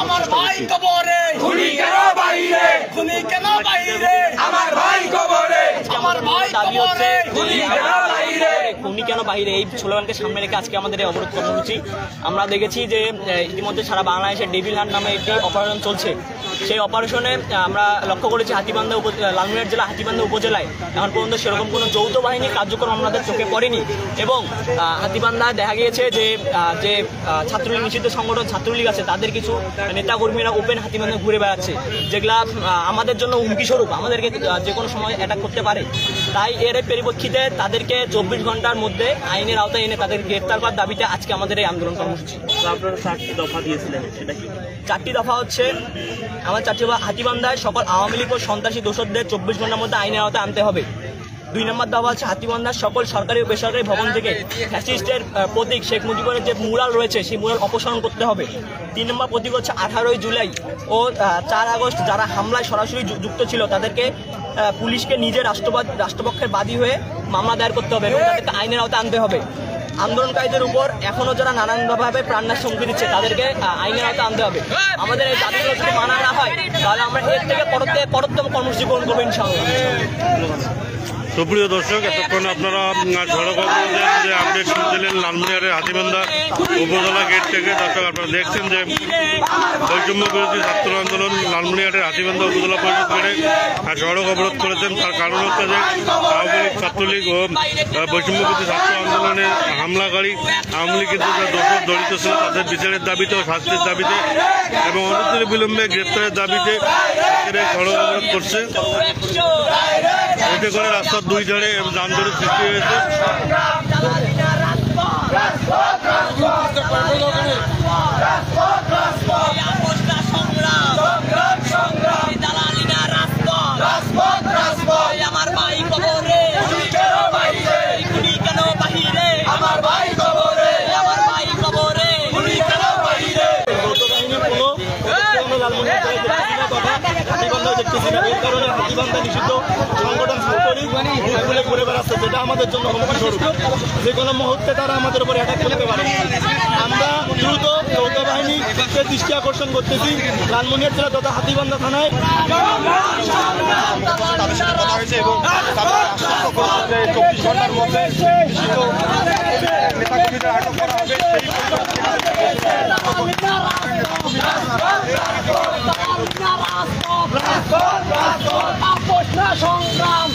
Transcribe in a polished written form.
আমার ভাই কবরে খুনি কেন বাইরে আমার ভাই কবরে আমার ভাই কবরে খুনি কেন বাইরে এই স্লোগানকে সামনে রেখে আজকে আমাদের এই অবরোধ কর্মসূচি। আমরা দেখেছি যে ইতিমধ্যে সারা বাংলাদেশে ডেভিল হান্ট নামে একটি অপারেশন চলছে। সেই অপারেশনে আমরা লক্ষ্য করেছি হাতীবান্ধা লালমনিরহাট জেলা হাতীবান্ধা উপজেলায় এখন পর্যন্ত সেরকম কোনো যৌথ বাহিনী কার্যক্রম আমাদের চোখে পড়েনি এবং হাতীবান্ধায় দেখা গিয়েছে যে যে ছাত্রলীগ নিষিদ্ধ সংগঠন ছাত্রলীগ আছে তাদের কিছু নেতাকর্মীরা ওপেন হাতীবান্ধা ঘুরে বেড়াচ্ছে, যেগুলা আমাদের জন্য হুমকি স্বরূপ, আমাদেরকে যে কোনো সময় অ্যাটাক করতে পারে। তাই এর পরিপ্রেক্ষিতে তাদেরকে 24 ঘন্টার মধ্যে আইনের আওতায় এনে তাদের গ্রেফতার করার দাবিতে আজকে আমাদের এই আন্দোলন কর্মসূচি। আপনারা 4টি দফা দিয়েছিলেন, সেটা কি? 4টি দফা হচ্ছে আমার 4টি হাতীবান্ধায় সকল আওয়ামী লীগ ও সন্ত্রাসী দোষরদের 24 ঘন্টার মধ্যে আইনের আওতায় আনতে হবে। 2 নম্বর দফা হচ্ছে হাতীবান্ধার সকল সরকারি ও বেসরকারি ভবন থেকে ফ্যাসিস্টের প্রতীক শেখ মুজিবের যে মুরাল রয়েছে সেই মুরাল অপসারণ করতে হবে। 3 নম্বর প্রতীক হচ্ছে 18ই জুলাই ও 4 আগস্ট যারা হামলায় সরাসরি যুক্ত ছিল তাদেরকে পুলিশকে নিজের রাষ্ট্রপক্ষের বাদী হয়ে মামলা দায়ের করতে হবে এবং তাদেরকে আইনের আওতায় আনতে হবে। আন্দোলনকারীদের উপর এখনো যারা নানানভাবে প্রাণনাশ হুমকি দিচ্ছে তাদেরকে আইনের আওতায় আনতে হবে। আমাদের এই দাবিগুলো যদি মানা না হয় তাহলে আমরা এর থেকে পরবর্তী কর্মসূচি গ্রহণ করবো ইনশাআল্লাহ। সুপ্রিয় দর্শক, এতক্ষণ আপনারা সড়ক অবরোধের যে আপডেট শুনছিলেন লালমনিরহাটের হাতীবান্ধা উপজেলা গেট থেকে। দর্শক আপনারা দেখছেন যে বৈষম্য বিরোধী ছাত্র আন্দোলন লালমনিরহাটের হাতীবান্ধা উপজেলা পরিষদ করে সড়ক অবরোধ করেছেন। তার কারণ হচ্ছে যে আওয়ামী লীগ ছাত্রলীগ ও বৈষম্য বিরোধী ছাত্র আন্দোলনে হামলাকারী আওয়ামী লীগের যে দোষর জড়িত ছিল তাদের বিচারের দাবিতে ও শাস্তির দাবিতে এবং অনতির বিলম্বে গ্রেপ্তারের দাবিতে সড়ক অবরোধ করছে। এতে করে রাস্তার 2 ধারে যানজটের সৃষ্টি হয়েছে। নিষিদ্ধ সংগঠন ছাত্রলীগ ঘুরে বেড়াচ্ছে, যেটা আমাদের জন্য হুমকি স্বরূপ। যে কোনো মুহূর্তে তারা আমাদের উপর অ্যাটাক করতে পারে। আমরা দ্রুত যৌথ বাহিনীকে দৃষ্টি আকর্ষণ করতেছি লালমনিরহাট জেলা তথা হাতীবান্ধা থানায়। তাদের সাথে কথা হয়েছে এবং তাদের আশ্বস্ত করেছে যে 24 ঘন্টার মধ্যে নেতাকর্মীদের আটক করা হবে। সংগ্রাম